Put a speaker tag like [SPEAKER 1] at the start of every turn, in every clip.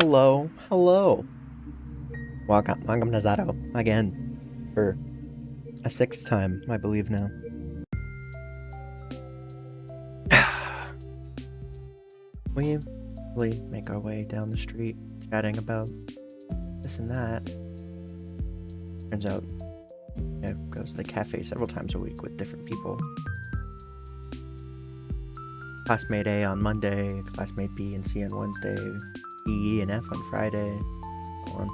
[SPEAKER 1] Hello, hello. Welcome to Z.A.T.O again for a sixth time, I believe now. We make our way down the street, chatting about this and that. Turns out, goes to the cafe several times a week with different people. Classmate A on Monday, classmate B and C on Wednesday, E and F on Friday, so on.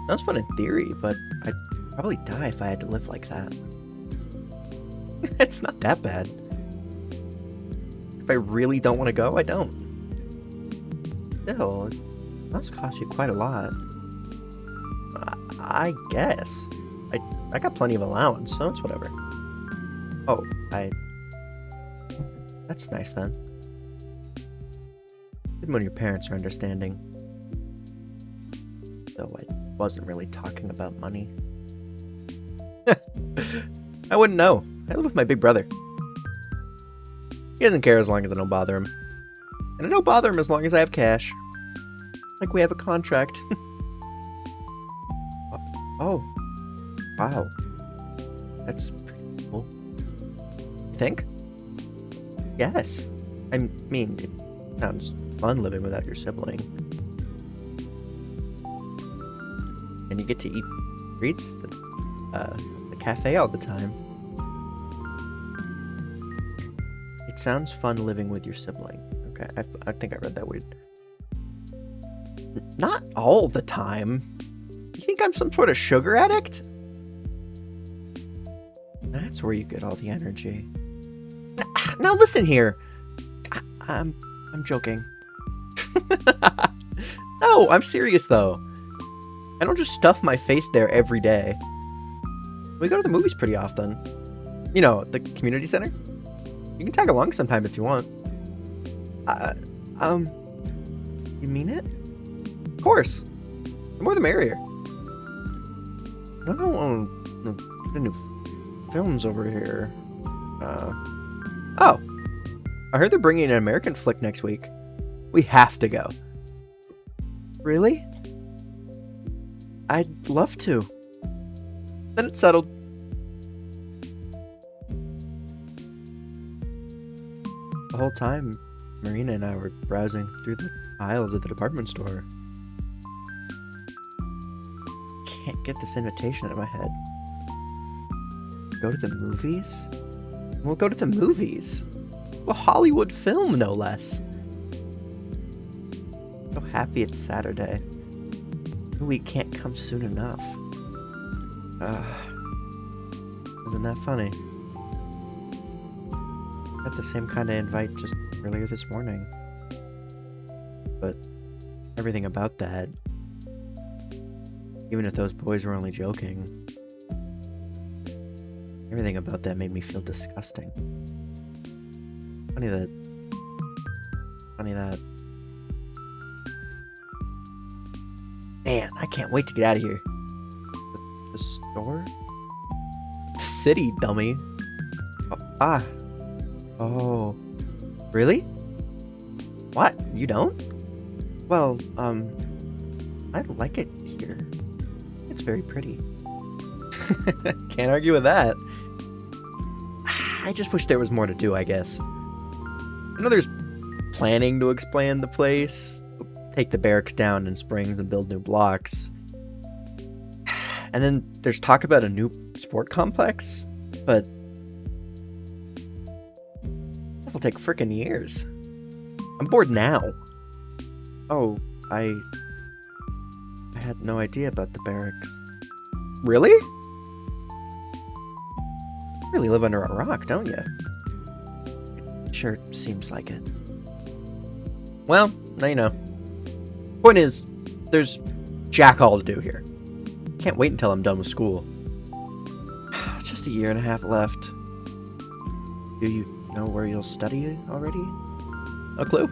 [SPEAKER 1] Sounds fun in theory, but I'd probably die if I had to live like that. It's not that bad. If I really don't want to go, I don't. Still, it must cost you quite a lot. I guess. I got plenty of allowance, so it's whatever. Oh, that's nice then. Even when your parents are understanding. Though I wasn't really talking about money. I wouldn't know. I live with my big brother. He doesn't care as long as I don't bother him. And I don't bother him as long as I have cash. Like we have a contract. Oh. Wow. That's pretty cool. You think? Yes. I mean, it sounds fun living without your sibling. And you get to eat treats at the cafe all the time. It sounds fun living with your sibling. Okay, I think I read that weird. Not all the time. You think I'm some sort of sugar addict? That's where you get all the energy. Now listen here. I'm joking. No, I'm serious though. I don't just stuff my face there every day. We go to the movies pretty often. You know, the community center. You can tag along sometime if you want. You mean it? Of course. The more the merrier. I don't know the new films over here. Oh. I heard they're bringing an American flick next week. We have to go. Really? I'd love to. Then it's settled. The whole time, Marina and I were browsing through the aisles of the department store. Can't get this invitation out of my head. Go to the movies? We'll go to the movies. A Hollywood film, no less. So happy it's Saturday. The week can't come soon enough. Isn't that funny? Got the same kind of invite just earlier this morning. But everything about that, even if those boys were only joking, everything about that made me feel disgusting. Funny that. Man, I can't wait to get out of here. The store? City, dummy. Oh, Oh. Really? What? You don't? Well, I like it here. It's very pretty. Can't argue with that. I just wish there was more to do, I guess. I know there's planning to expand the place, take the barracks down in Springs and build new blocks. And then there's talk about a new sport complex, but that'll take frickin' years. I'm bored now. Oh, I had no idea about the barracks. Really? You really live under a rock, don't you? It sure seems like it. Well, now you know. Point is, there's jack all to do here. Can't wait until I'm done with school. Just a year and a half left. Do you know where you'll study already? No clue?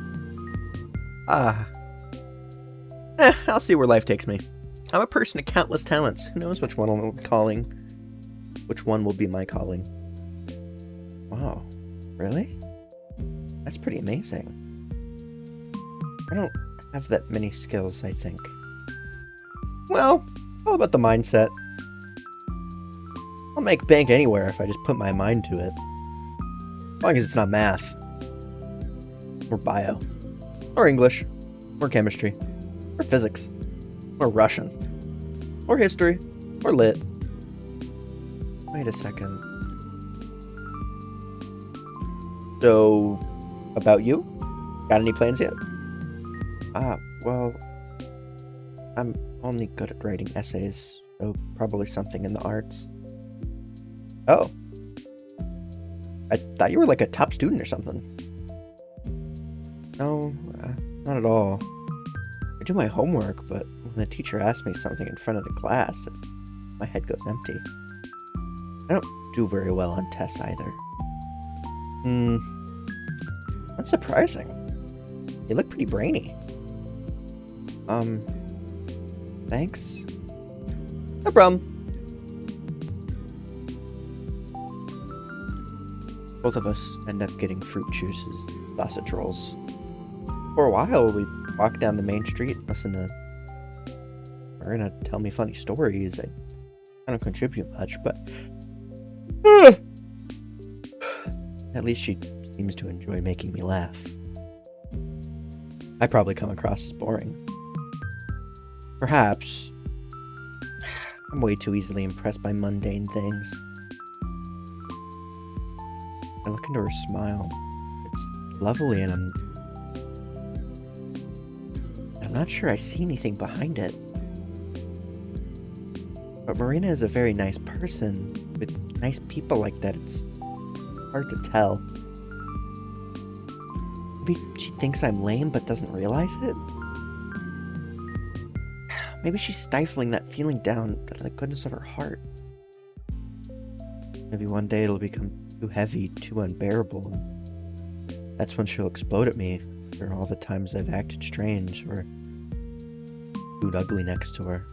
[SPEAKER 1] I'll see where life takes me. I'm a person of countless talents. Who knows which one will be calling? Which one will be my calling? Wow, really? That's pretty amazing. have that many skills, I think. Well, all about the mindset. I'll make bank anywhere if I just put my mind to it. As long as it's not math. Or bio. Or English. Or chemistry. Or physics. Or Russian. Or history. Or lit. Wait a second. So, about you? Got any plans yet? Well, I'm only good at writing essays, so probably something in the arts. Oh. I thought you were like a top student or something. No, not at all. I do my homework, but when the teacher asks me something in front of the class, my head goes empty. I don't do very well on tests either. That's surprising. You look pretty brainy. Thanks. No problem. Both of us end up getting fruit juices, sausage rolls. For a while, we walk down the main street and listen to Marina tell me funny stories. I don't contribute much, but at least she seems to enjoy making me laugh. I probably come across as boring. Perhaps. I'm way too easily impressed by mundane things. I look into her smile. It's lovely, and I'm not sure I see anything behind it. But Marina is a very nice person. With nice people like that, it's hard to tell. Maybe she thinks I'm lame but doesn't realize it? Maybe she's stifling that feeling down out of the goodness of her heart. Maybe one day it'll become too heavy, too unbearable, and that's when she'll explode at me for all the times I've acted strange or stood ugly next to her.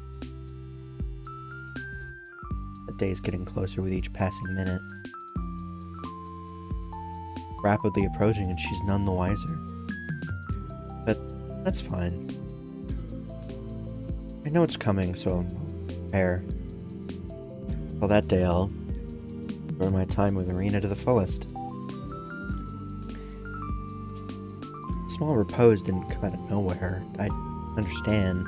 [SPEAKER 1] The day's getting closer with each passing minute. Rapidly approaching, and she's none the wiser. But that's fine. I know it's coming, so I'll prepare. Well, that day I'll enjoy my time with Marina to the fullest. Small repose didn't come out of nowhere. I understand.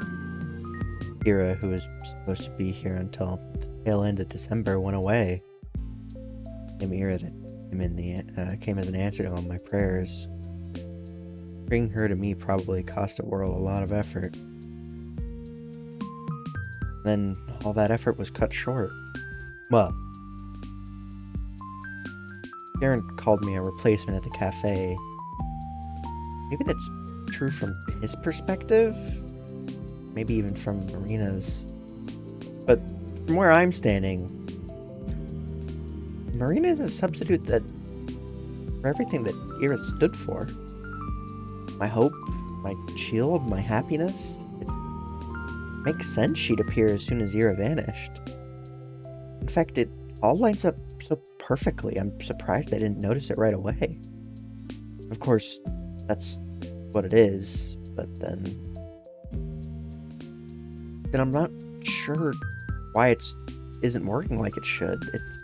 [SPEAKER 1] Kira, who was supposed to be here until the tail end of December, went away. Same era that came as an answer to all my prayers. Bringing her to me probably cost the world a lot of effort. Then all that effort was cut short. Well, Darren called me a replacement at the cafe. Maybe that's true from his perspective, maybe even from Marina's. But from where I'm standing, Marina is a substitute for everything that Ira stood for. My hope, my shield, my happiness. It makes sense she'd appear as soon as Ira vanished. In fact, it all lines up so perfectly, I'm surprised I didn't notice it right away. Of course, that's what it is, but then I'm not sure why it isn't working like it should. It's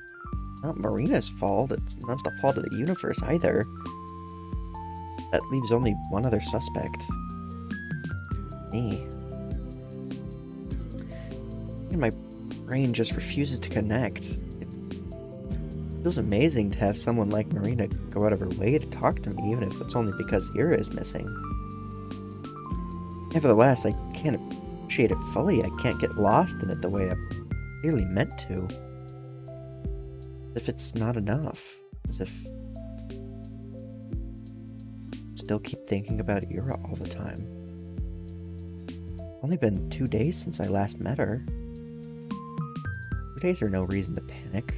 [SPEAKER 1] not Marina's fault. It's not the fault of the universe either. That leaves only one other suspect. Me. And my brain just refuses to connect. It feels amazing to have someone like Marina go out of her way to talk to me, even if it's only because Ira is missing. Nevertheless, I can't appreciate it fully. I can't get lost in it the way I'm clearly meant to. As if it's not enough. As if I still keep thinking about Ira all the time. It's only been 2 days since I last met her. 2 days are no reason to panic.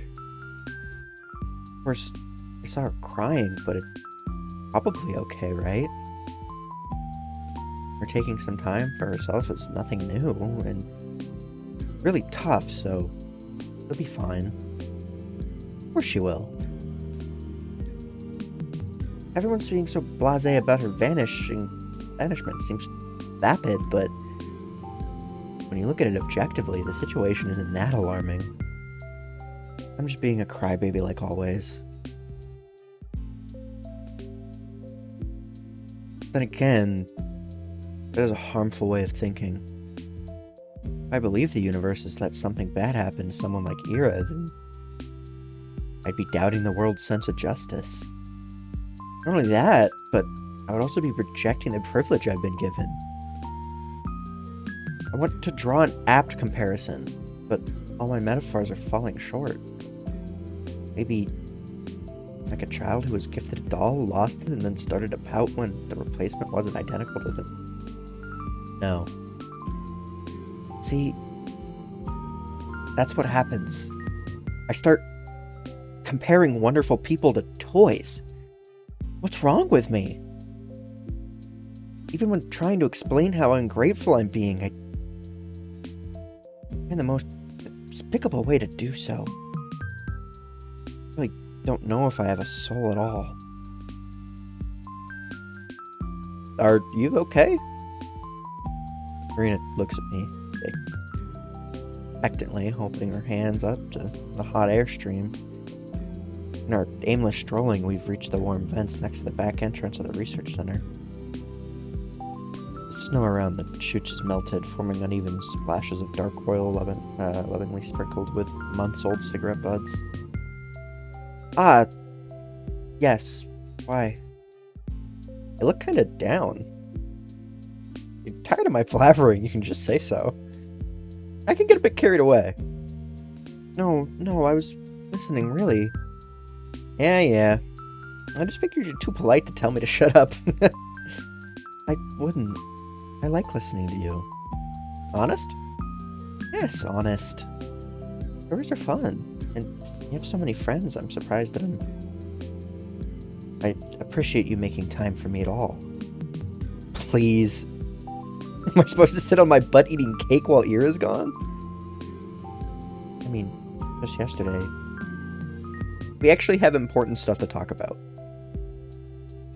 [SPEAKER 1] Of course, I saw her crying, but it's probably okay, right? Her taking some time for herself is nothing new, and really tough, so she'll be fine. Of course she will. Everyone's being so blasé about her vanishment seems vapid, but when you look at it objectively, the situation isn't that alarming. I'm just being a crybaby like always. Then again, that is a harmful way of thinking. If I believe the universe has let something bad happen to someone like Ira, then I'd be doubting the world's sense of justice. Not only that, but I would also be rejecting the privilege I've been given. I want to draw an apt comparison, but all my metaphors are falling short. Maybe like a child who was gifted a doll, lost it, and then started to pout when the replacement wasn't identical to them. No. See, that's what happens. I start comparing wonderful people to toys. What's wrong with me? Even when trying to explain how ungrateful I'm being, I find the most despicable way to do so. I really don't know if I have a soul at all. Are you okay? Marina looks at me, expectantly, holding her hands up to the hot airstream. In our aimless strolling, we've reached the warm vents next to the back entrance of the research center. The snow around the chutes is melted, forming uneven splashes of dark oil lovingly sprinkled with months-old cigarette butts. Ah, yes. Why? You look kinda down. You're tired of my blabbering, you can just say so. I can get a bit carried away. No, I was listening, really. Yeah. I just figured you're too polite to tell me to shut up. I wouldn't. I like listening to you. Honest? Yes, honest. Stories are fun. And you have so many friends, I'm surprised that I appreciate you making time for me at all. Please. Am I supposed to sit on my butt eating cake while Ira's gone? I mean, just yesterday. We actually have important stuff to talk about.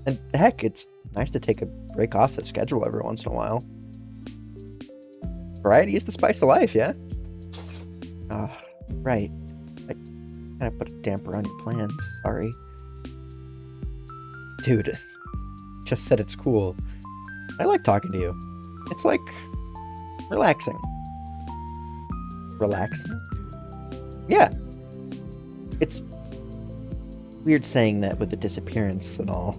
[SPEAKER 1] And heck, it's nice to take a break off the schedule every once in a while. Variety is the spice of life, yeah? Right. I kind of put a damper on your plans, sorry. Dude, just said it's cool. I like talking to you. It's like relaxing. Relaxing? Yeah. It's weird saying that with the disappearance and all.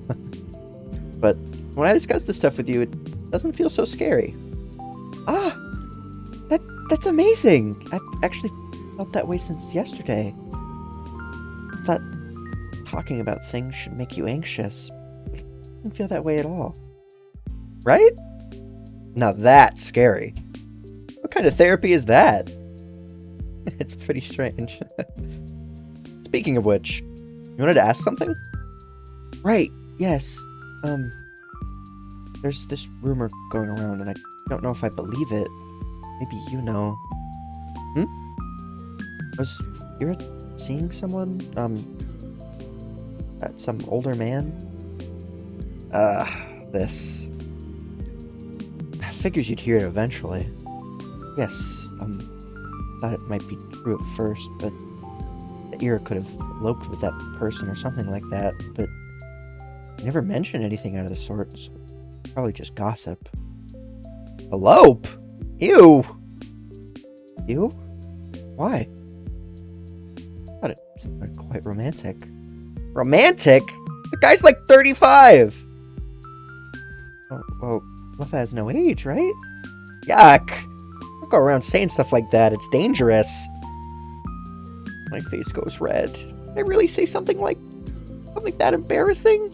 [SPEAKER 1] But when I discuss this stuff with you, it doesn't feel so scary. That's amazing! I've actually felt that way since yesterday. I thought talking about things should make you anxious, but I didn't feel that way at all. Right? Now that's scary. What kind of therapy is that? It's pretty strange. Speaking of which, you wanted to ask something? Right, yes. There's this rumor going around, and I don't know if I believe it. Maybe you know. Was Ira seeing someone? Some older man? This. I figures you'd hear it eventually. Yes, thought it might be true at first, but that Ira could have eloped with that person or something like that, but he never mentioned anything out of the sort, so probably just gossip. Elope? Ew! Ew? Why? I thought it sounded quite romantic. Romantic? The guy's like 35! Oh, well, Leffa has no age, right? Yuck! Don't go around saying stuff like that, it's dangerous. My face goes red. Did I really say something that embarrassing?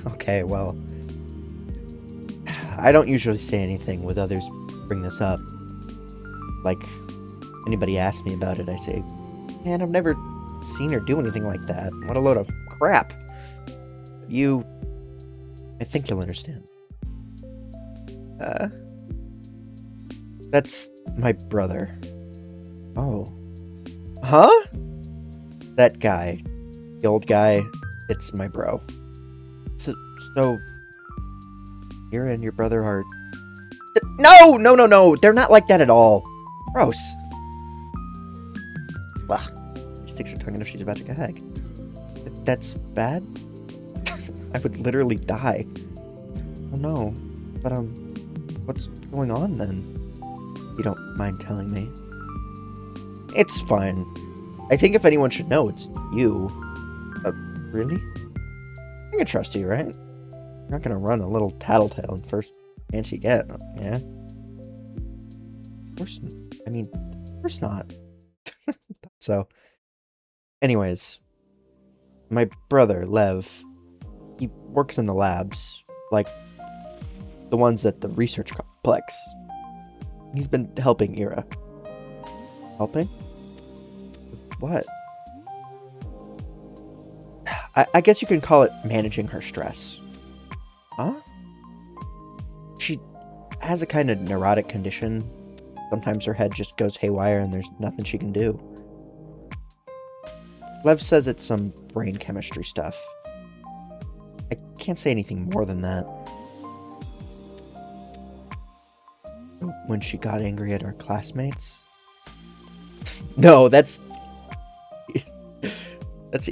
[SPEAKER 1] Okay, well, I don't usually say anything with others bring this up. Like, anybody asks me about it, I say, man, I've never seen her do anything like that. What a load of crap. I think you'll understand. That's my brother. Oh. Huh? That guy. The old guy, it's my bro. So Ira and your brother are... No! No, no, no! They're not like that at all. Gross. Ugh. She sticks her tongue in if she's about to gag. That's bad? I would literally die. Oh no. But, what's going on then? You don't mind telling me? It's fine. I think if anyone should know, it's you. Really? I can trust you, right? You're not gonna run a little tattletale in first chance you get, yeah? Of course, of course not. So, anyways, my brother, Lev, he works in the labs, like the ones at the research complex. He's been helping Ira. Helping? With what? I guess you can call it managing her stress. Huh? She has a kind of neurotic condition. Sometimes her head just goes haywire and there's nothing she can do. Lev says it's some brain chemistry stuff. I can't say anything more than that. When she got angry at our classmates? No, that's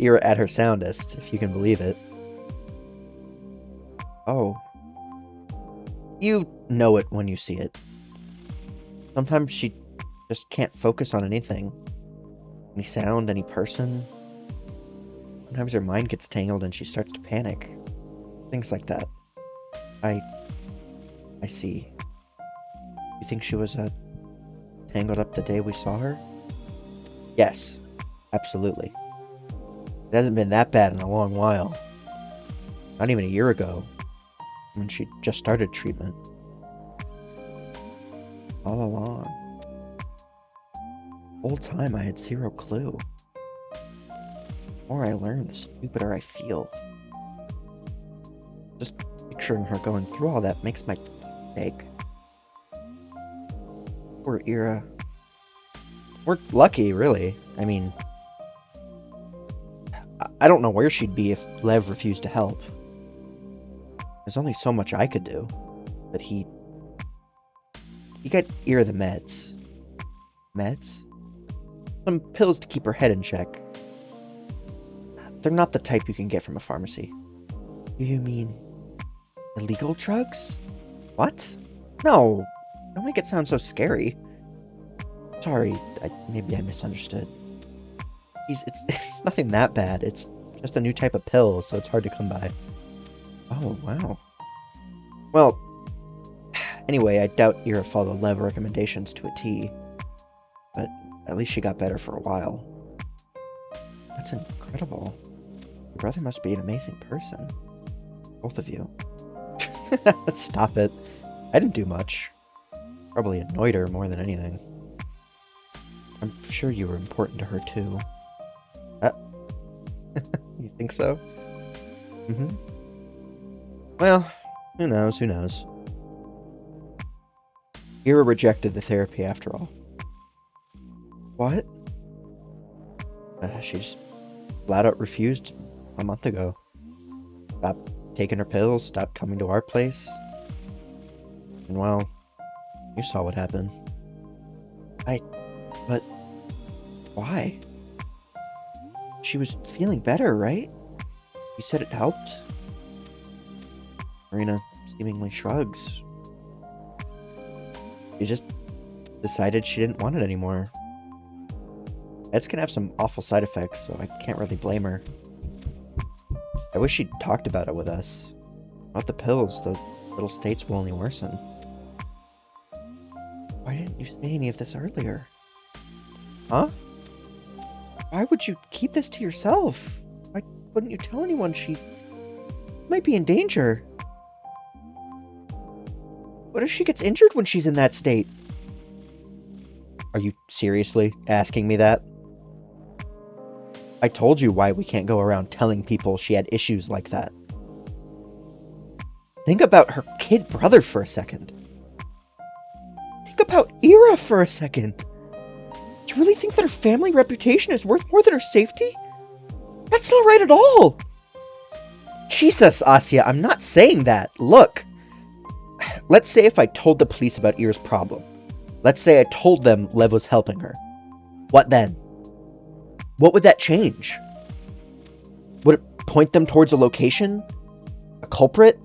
[SPEAKER 1] Ira at her soundest, if you can believe it. Oh. You know it when you see it. Sometimes she just can't focus on anything. Any sound, any person. Sometimes her mind gets tangled and she starts to panic. Things like that. I see. You think she was tangled up the day we saw her? Yes, absolutely. It hasn't been that bad in a long while. Not even a year ago, when she just started treatment. All along. The whole time I had zero clue. The more I learn, the stupider I feel. Just picturing her going through all that makes my ache. Poor Ira. We're lucky, really. I mean, I don't know where she'd be if Lev refused to help. There's only so much I could do. But he got Ira the meds. Meds? Some pills to keep her head in check. They're not the type you can get from a pharmacy. You mean illegal drugs? What? No. Don't make it sound so scary. Sorry, maybe I misunderstood. It's nothing that bad. It's just a new type of pill, so it's hard to come by. Oh, wow. Well, anyway, I doubt Ira followed Lev recommendations to a T. But at least she got better for a while. That's incredible. Your brother must be an amazing person. Both of you. Stop it. I didn't do much. Probably annoyed her more than anything. I'm sure you were important to her, too. You think so? Mm-hmm. Well, who knows. Ira rejected the therapy after all. What? She just flat out refused a month ago. Stopped taking her pills, stopped coming to our place. And well, you saw what happened. But why? She was feeling better, right? You said it helped? Marina seemingly shrugs. She just decided she didn't want it anymore. Meds can have some awful side effects, so I can't really blame her. I wish she'd talked about it with us. About the pills, the little states will only worsen. Why didn't you say any of this earlier? Huh? Why would you keep this to yourself? Why wouldn't you tell anyone she might be in danger? What if she gets injured when she's in that state? Are you seriously asking me that? I told you why we can't go around telling people she had issues like that. Think about her kid brother for a second. Think about Ira for a second. You really think that her family reputation is worth more than her safety? That's not right at all. Jesus, Asya, I'm not saying that. Look, Let's say if I told the police about Ira's problem. Let's say I told them Lev was helping her. What then? What would that change? Would it point them towards a location? A culprit?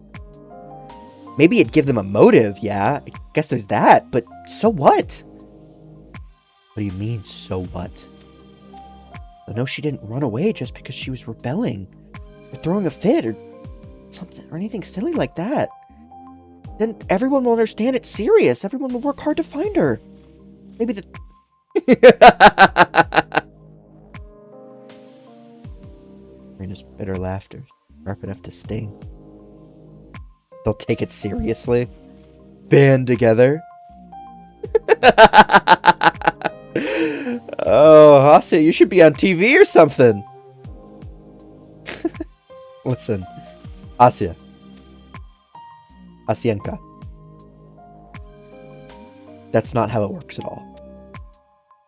[SPEAKER 1] Maybe it'd give them a motive, yeah. I guess there's that, but so what? What do you mean, so what? I know she didn't run away just because she was rebelling, or throwing a fit, or something, or anything silly like that. Then everyone will understand it's serious. Everyone will work hard to find her. Maybe the... Marina's bitter laughter, sharp enough to sting. They'll take it seriously. Band together. Oh, Asya, you should be on TV or something. Listen, Asya. Asyenka. That's not how it works at all.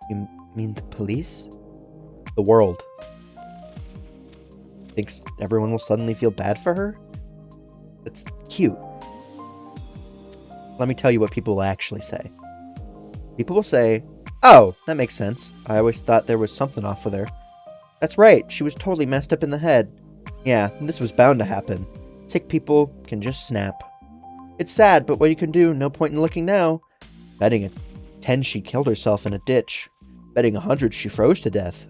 [SPEAKER 1] You mean the police? The world. Thinks everyone will suddenly feel bad for her? That's cute. Let me tell you what people will actually say. People will say, oh, that makes sense. I always thought there was something off with her. That's right, she was totally messed up in the head. Yeah, this was bound to happen. Sick people can just snap. It's sad, but what you can do, no point in looking now. Betting 10 she killed herself in a ditch. Betting 100 she froze to death.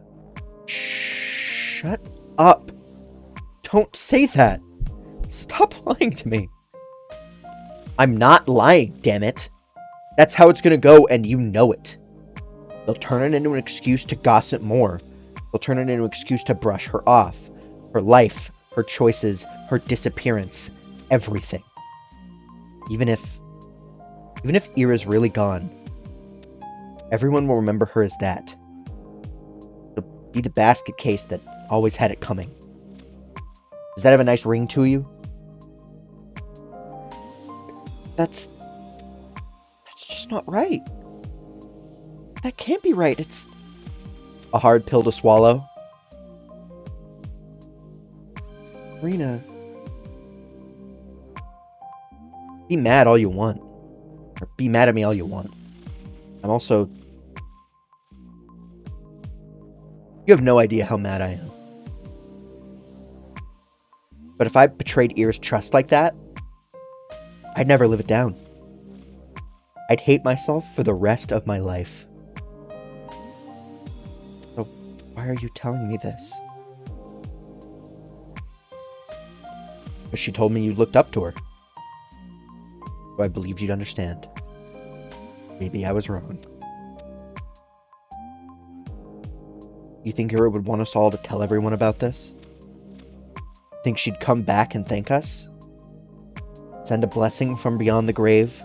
[SPEAKER 1] Shut up. Don't say that. Stop lying to me. I'm not lying, damn it. That's how it's gonna go, and you know it. They'll turn it into an excuse to gossip more. They'll turn it into an excuse to brush her off. Her life, her choices, her disappearance, everything. Even if Ira's really gone, everyone will remember her as that. It'll be the basket case that always had it coming. Does that have a nice ring to you? That's just not right. That can't be right. It's a hard pill to swallow. Marina, be mad all you want. Or be mad at me all you want. I'm also... You have no idea how mad I am. But if I betrayed Ira's trust like that, I'd never live it down. I'd hate myself for the rest of my life. So why are you telling me this? Because she told me you looked up to her. So I believed you'd understand. Maybe I was wrong. You think Ira would want us all to tell everyone about this? Think she'd come back and thank us? Send a blessing from beyond the grave?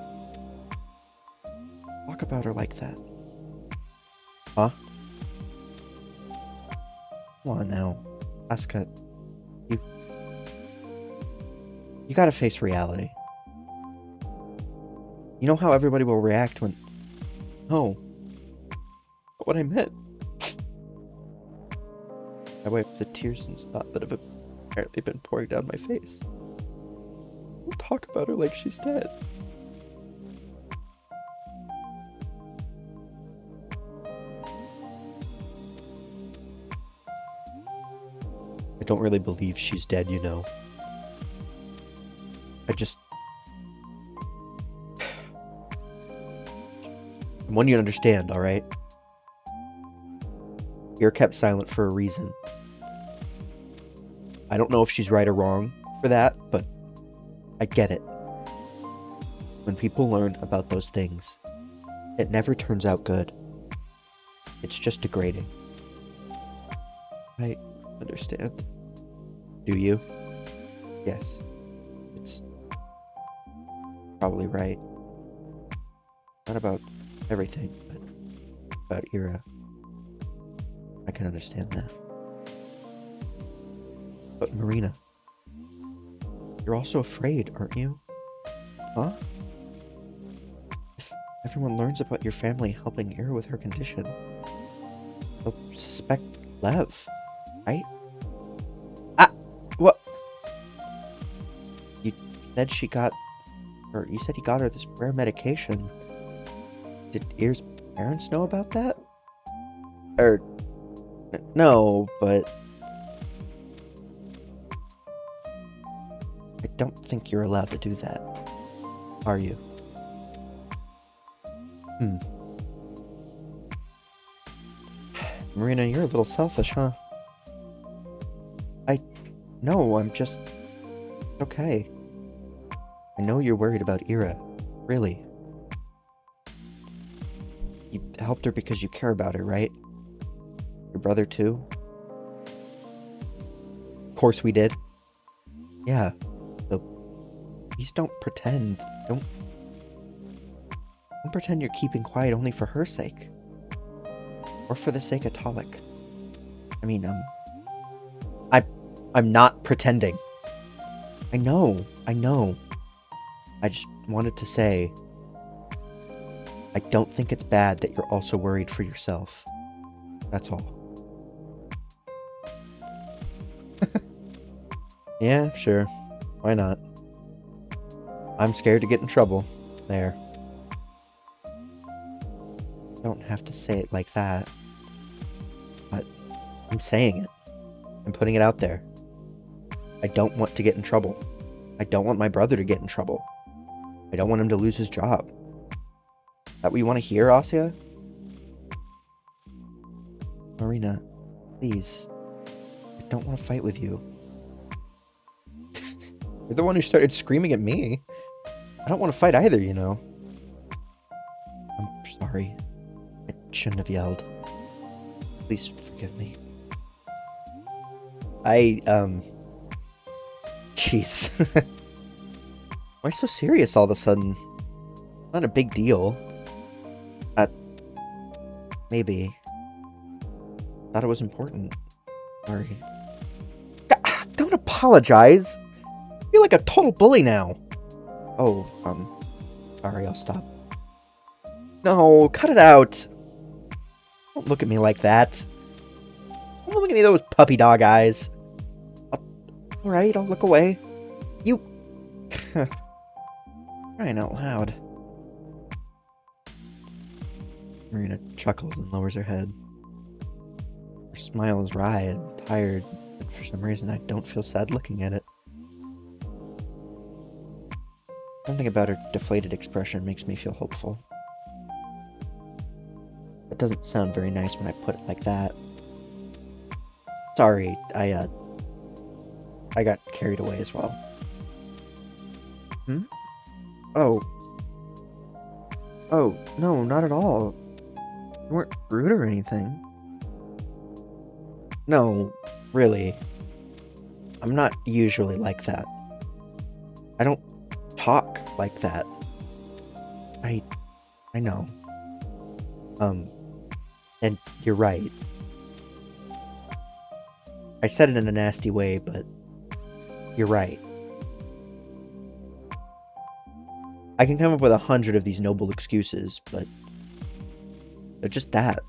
[SPEAKER 1] Talk about her like that. Huh? Come on now. Asuka, you gotta face reality. You know how everybody will react when... No. Not what I meant. I wiped the tears and thought that have apparently been pouring down my face. Don't talk about her like she's dead. I don't really believe she's dead, you know. I want you to understand, alright? Ira kept silent for a reason. I don't know if she's right or wrong for that, but I get it. When people learn about those things, it never turns out good. It's just degrading. I understand. Do you? Yes. It's probably right. Not about everything, but about Ira. I can understand that. But Marina, you're also afraid, aren't you? Huh? If everyone learns about your family helping Ira with her condition, they'll suspect Lev, right? Ah! What? You said she got Or you said he got her this rare medication. Did Ir's parents know about that? Or... no, but... I don't think you're allowed to do that. Are you? Marina, you're a little selfish, huh? No, I'm just... okay. I know you're worried about Ira. Really. You helped her because you care about her, right? Your brother too? Of course we did. Yeah. So, please don't pretend. Don't pretend you're keeping quiet only for her sake. Or for the sake of Talik. I mean, I'm not pretending. I know. I just wanted to say, I don't think it's bad that you're also worried for yourself. That's all. Yeah, sure. Why not? I'm scared to get in trouble. There. You don't have to say it like that. But I'm saying it. I'm putting it out there. I don't want to get in trouble. I don't want my brother to get in trouble. I don't want him to lose his job. Is that what you want to hear, Asya? Marina, please. I don't want to fight with you. You're the one who started screaming at me. I don't want to fight either, you know. I'm sorry. I shouldn't have yelled. Please forgive me. Jeez. Why so serious all of a sudden? Not a big deal. Maybe. Thought it was important. Sorry. Don't apologize! You're like a total bully now. Oh, sorry, I'll stop. No, cut it out! Don't look at me like that. Don't look at me with those puppy dog eyes. Alright, I'll look away. You... Crying out loud. Marina chuckles and lowers her head. Her smile is wry and tired, but for some reason I don't feel sad looking at it. Something about her deflated expression makes me feel hopeful. That doesn't sound very nice when I put it like that. Sorry, I got carried away as well. Oh, no, not at all. You weren't rude or anything. No, really. I'm not usually like that. I don't talk like that. I know. And you're right. I said it in a nasty way, but you're right. I can come up with 100 of these noble excuses, but they're just that.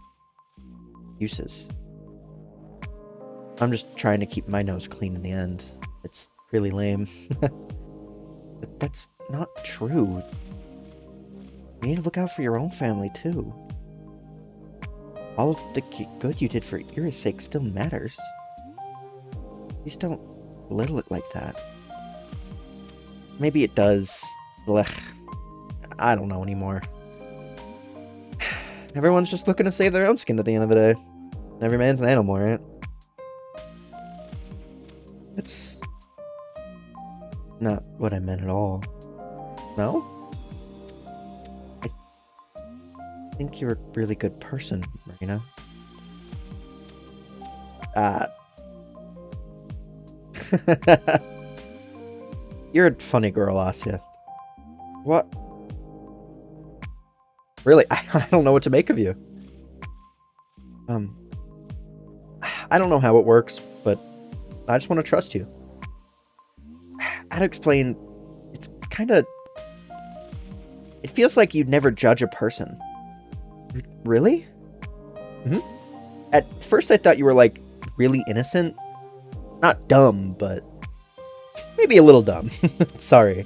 [SPEAKER 1] Excuses. I'm just trying to keep my nose clean in the end. It's really lame. But that's not true. You need to look out for your own family, too. All of the good you did for Ira's sake still matters. Please don't belittle it like that. Maybe it does. Blech. I don't know anymore. Everyone's just looking to save their own skin at the end of the day. Every man's an animal, right? It's not what I meant at all. No? I think you're a really good person, Marina. You're a funny girl, Asya. What? Really? I don't know what to make of you. I don't know how it works, but I just want to trust you. How to explain... It's kinda... It feels like you'd never judge a person. Really? At first I thought you were, like, really innocent. Not dumb, but... maybe a little dumb. Sorry.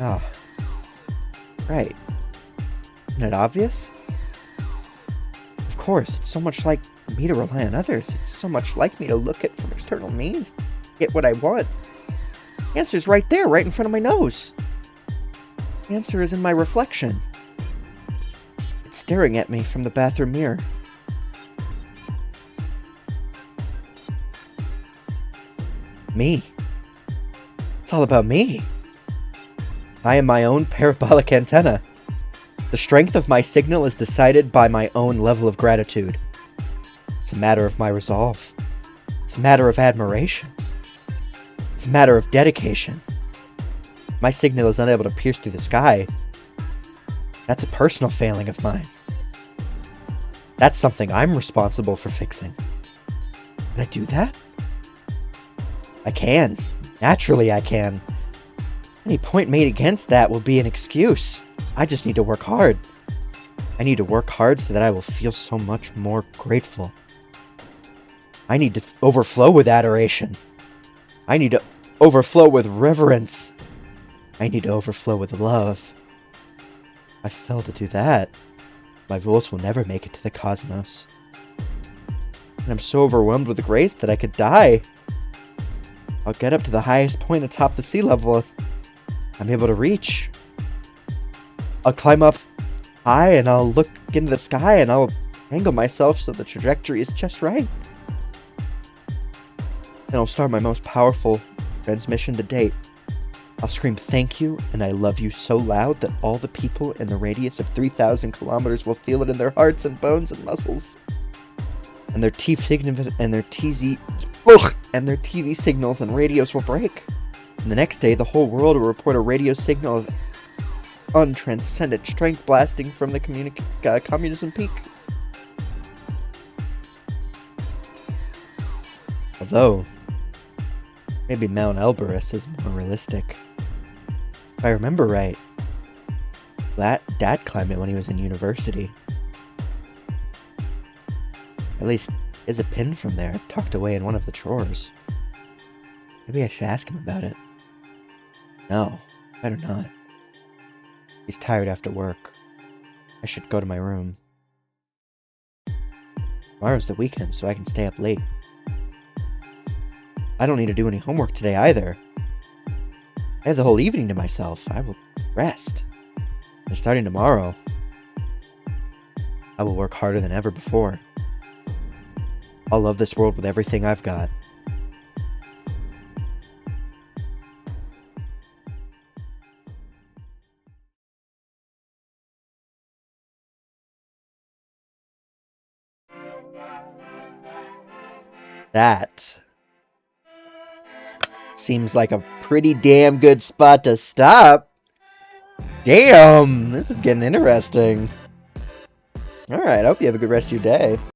[SPEAKER 1] Ah, right. Isn't it obvious? Of course, it's so much like me to rely on others. It's so much like me to look at from external means, get what I want. The answer's right there, right in front of my nose. The answer is in my reflection. It's staring at me from the bathroom mirror. Me. It's all about me. I am my own parabolic antenna. The strength of my signal is decided by my own level of gratitude. It's a matter of my resolve. It's a matter of admiration. It's a matter of dedication. My signal is unable to pierce through the sky. That's a personal failing of mine. That's something I'm responsible for fixing. Can I do that? I can. Naturally I can. Any point made against that will be an excuse. I just need to work hard. I need to work hard so that I will feel so much more grateful. I need to overflow with adoration. I need to overflow with reverence. I need to overflow with love. If I fail to do that, my voice will never make it to the cosmos. And I'm so overwhelmed with grace that I could die. I'll get up to the highest point atop the sea level I'm able to reach. I'll climb up high and I'll look into the sky and I'll angle myself so the trajectory is just right. And I'll start my most powerful transmission to date. I'll scream thank you and I love you so loud that all the people in the radius of 3,000 kilometers will feel it in their hearts and bones and muscles. And their TV signals and radios will break. And the next day, the whole world will report a radio signal of untranscendent strength blasting from the communism peak. Although, maybe Mount Elbrus is more realistic. If I remember right, Dad climbed it when he was in university. At least, is a pin from there tucked away in one of the drawers. Maybe I should ask him about it. No, better not. He's tired after work. I should go to my room. Tomorrow's the weekend, so I can stay up late. I don't need to do any homework today either. I have the whole evening to myself. I will rest. And starting tomorrow, I will work harder than ever before. I'll love this world with everything I've got. That seems like a pretty damn good spot to stop. Damn, this is getting interesting. Alright, I hope you have a good rest of your day.